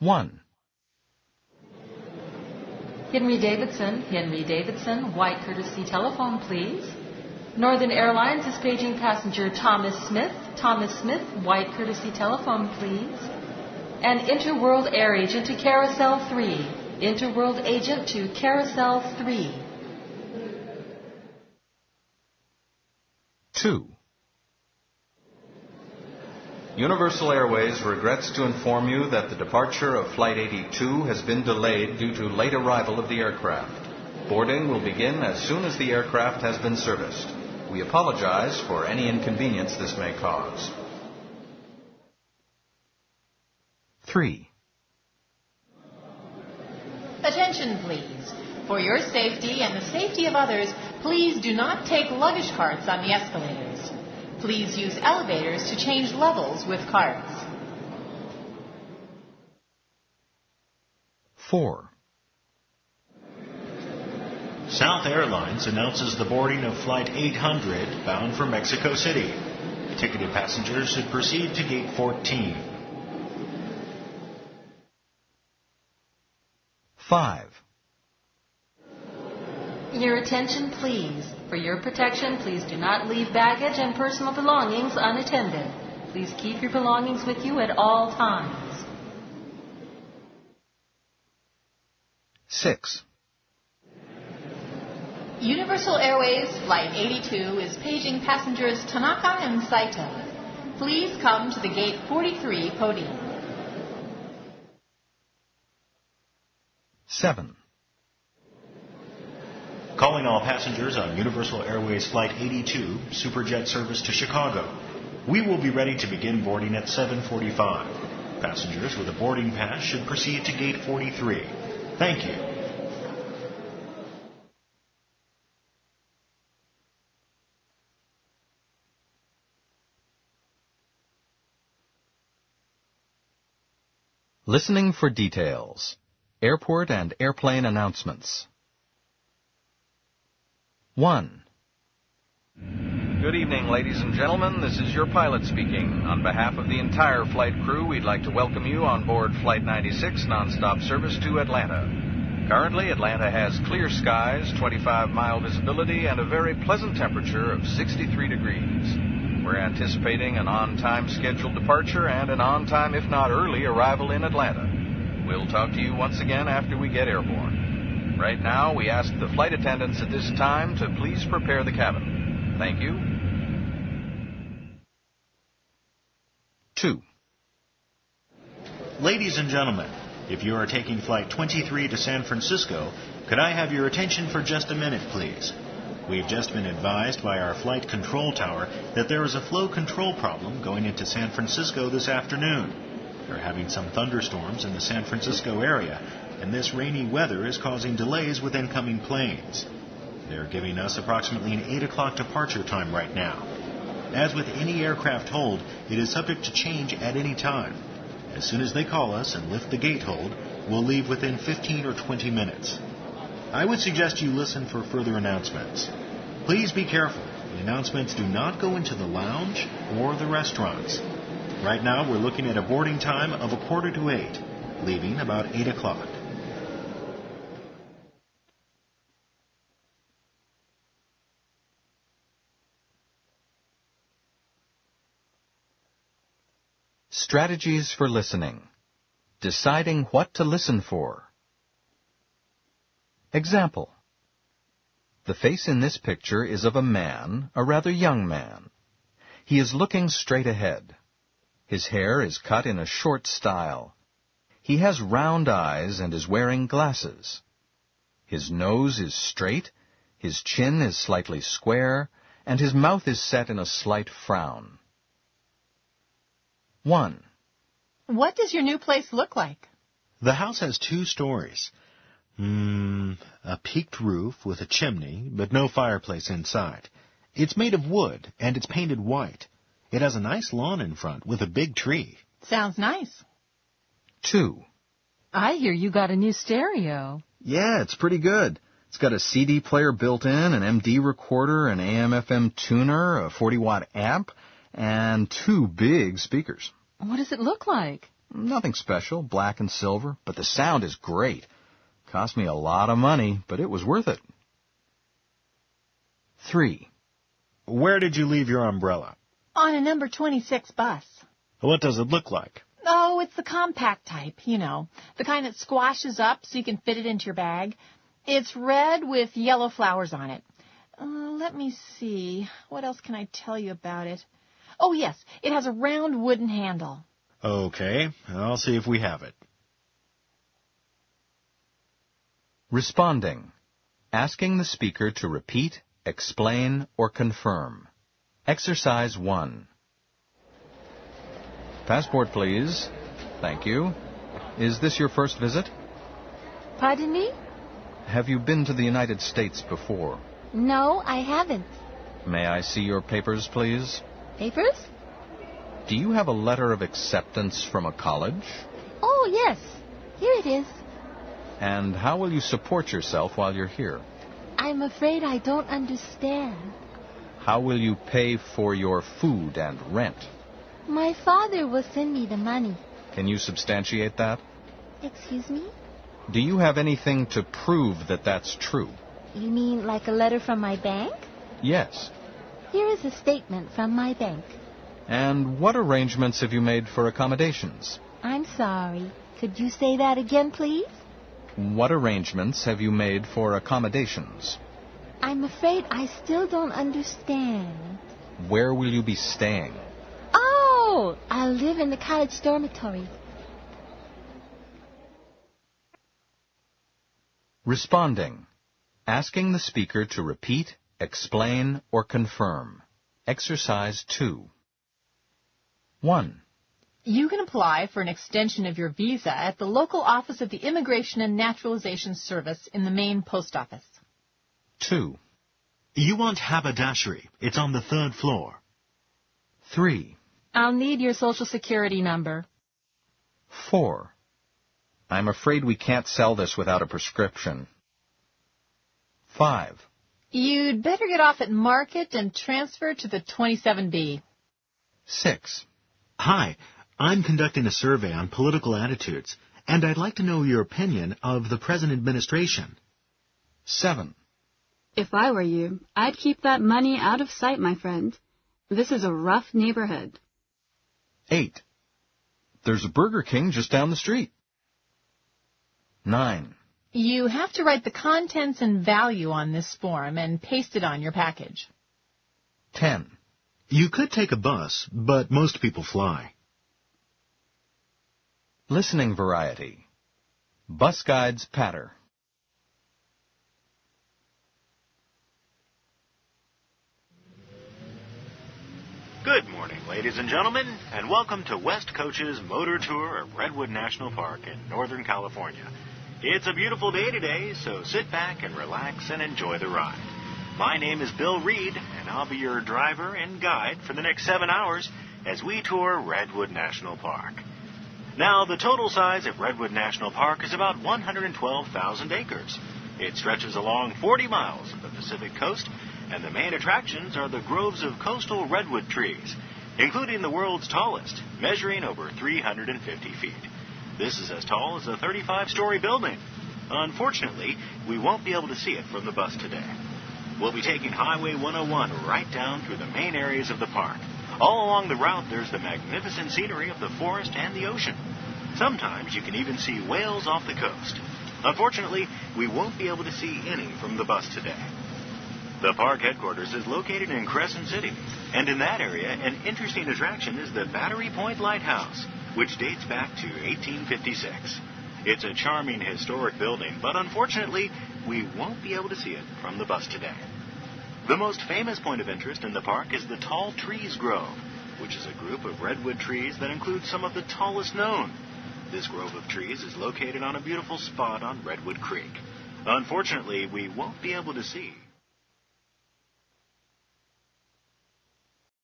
1. Henry Davidson, white courtesy telephone, please. Northern Airlines is paging passenger Thomas Smith, white courtesy telephone, please. And Interworld Air Agent to Carousel 3. Interworld Agent to Carousel 3. 2. Universal Airways regrets to inform you that the departure of Flight 82 has been delayed due to late arrival of the aircraft. Boarding will begin as soon as the aircraft has been serviced. We apologize for any inconvenience this may cause. 3. Attention, please. For your safety and the safety of others, please do not take luggage carts on the escalators. Please use elevators to change levels with carts. 4. South Airlines announces the boarding of Flight 800 bound for Mexico City. Ticketed passengers should proceed to Gate 14. 5. Your attention, please. For your protection, please do not leave baggage and personal belongings unattended. Please keep your belongings with you at all times. 6. Universal Airways Flight 82 is paging passengers Tanaka and Saito. Please come to the Gate 43 podium. 7. Calling all passengers on Universal Airways Flight 82, Superjet service to Chicago. We will be ready to begin boarding at 7:45. Passengers with a boarding pass should proceed to Gate 43. Thank you. Listening for details. Airport and airplane announcements. 1. Good evening, ladies and gentlemen. This is your pilot speaking. On behalf of the entire flight crew, we'd like to welcome you on board Flight 96 nonstop service to Atlanta. Currently, Atlanta has clear skies, 25-mile visibility, and a very pleasant temperature of 63 degrees. We're anticipating an on-time scheduled departure and an on-time, if not early, arrival in Atlanta. We'll talk to you once again after we get airborne. Right now, we ask the flight attendants at this time to please prepare the cabin. Thank you. 2. Ladies and gentlemen, if you are taking Flight 23 to San Francisco, could I have your attention for just a minute, please? We've just been advised by our flight control tower that there is a flow control problem going into San Francisco this afternoon. They're having some thunderstorms in the San Francisco area, and this rainy weather is causing delays with incoming planes. They're giving us approximately an 8 o'clock departure time right now. As with any aircraft hold, it is subject to change at any time. As soon as they call us and lift the gate hold, we'll leave within 15 or 20 minutes. I would suggest you listen for further announcements. Please be careful. The announcements do not go into the lounge or the restaurants. Right now, we're looking at a boarding time of 7:45, leaving about 8 o'clock. Strategies for listening. Deciding what to listen for. Example. The face in this picture is of a man, a rather young man. He is looking straight ahead. His hair is cut in a short style. He has round eyes and is wearing glasses. His nose is straight, his chin is slightly square, and his mouth is set in a slight frown. 1. What does your new place look like? The house has 2 stories. A peaked roof with a chimney, but no fireplace inside. It's made of wood, and it's painted white. It has a nice lawn in front with a big tree. Sounds nice. 2. I hear you got a new stereo. Yeah, it's pretty good. It's got a CD player built in, an MD recorder, an AM/FM tuner, a 40-watt amp, and 2 big speakers. What does it look like? Nothing special, black and silver, but the sound is great. Cost me a lot of money, but it was worth it. 3. Where did you leave your umbrella? On a number 26 bus. What does it look like? Oh, it's the compact type, the kind that squashes up so you can fit it into your bag. It's red with yellow flowers on it. Let me see. What else can I tell you about it? Oh, yes, it has a round wooden handle. Okay, I'll see if we have it. Responding. Asking the speaker to repeat, explain, or confirm. Exercise 1. Passport, please. Thank you. Is this your first visit? Pardon me? Have you been to the United States before? No, I haven't. May I see your papers, please? Papers? Do you have a letter of acceptance from a college? Oh, yes. Here it is. And how will you support yourself while you're here? I'm afraid I don't understand. How will you pay for your food and rent? My father will send me the money. Can you substantiate that? Excuse me? Do you have anything to prove that that's true? You mean like a letter from my bank? Yes. Here is a statement from my bank. And what arrangements have you made for accommodations? I'm sorry. Could you say that again, please? What arrangements have you made for accommodations? I'm afraid I still don't understand. Where will you be staying? Oh, I'll live in the college dormitory. Responding. Asking the speaker to repeat, explain, or confirm. Exercise 2. 1. You can apply for an extension of your visa at the local office of the Immigration and Naturalization Service in the main post office. 2. You want haberdashery. It's on the 3rd floor. 3. I'll need your Social Security number. 4. I'm afraid we can't sell this without a prescription. 5. You'd better get off at Market and transfer to the 27B. 6. Hi, I'm conducting a survey on political attitudes, and I'd like to know your opinion of the present administration. 7. If I were you, I'd keep that money out of sight, my friend. This is a rough neighborhood. 8. There's a Burger King just down the street. 9. You have to write the contents and value on this form and paste it on your package. 10. You could take a bus, but most people fly. Listening variety. Bus guides patter. Good morning, ladies and gentlemen, and welcome to West Coach's Motor Tour of Redwood National Park in Northern California. It's a beautiful day today, so sit back and relax and enjoy the ride. My name is Bill Reed, and I'll be your driver and guide for the next 7 hours as we tour Redwood National Park. Now, the total size of Redwood National Park is about 112,000 acres. It stretches along 40 miles of the Pacific coast, and the main attractions are the groves of coastal redwood trees, including the world's tallest, measuring over 350 feet. This is as tall as a 35-story building. Unfortunately, we won't be able to see it from the bus today. We'll be taking Highway 101 right down through the main areas of the park. All along the route, there's the magnificent scenery of the forest and the ocean. Sometimes you can even see whales off the coast. Unfortunately, we won't be able to see any from the bus today. The park headquarters is located in Crescent City, and in that area, an interesting attraction is the Battery Point Lighthouse, which dates back to 1856. It's a charming historic building, but unfortunately, we won't be able to see it from the bus today. The most famous point of interest in the park is the Tall Trees Grove, which is a group of redwood trees that includes some of the tallest known. This grove of trees is located on a beautiful spot on Redwood Creek. Unfortunately, we won't be able to see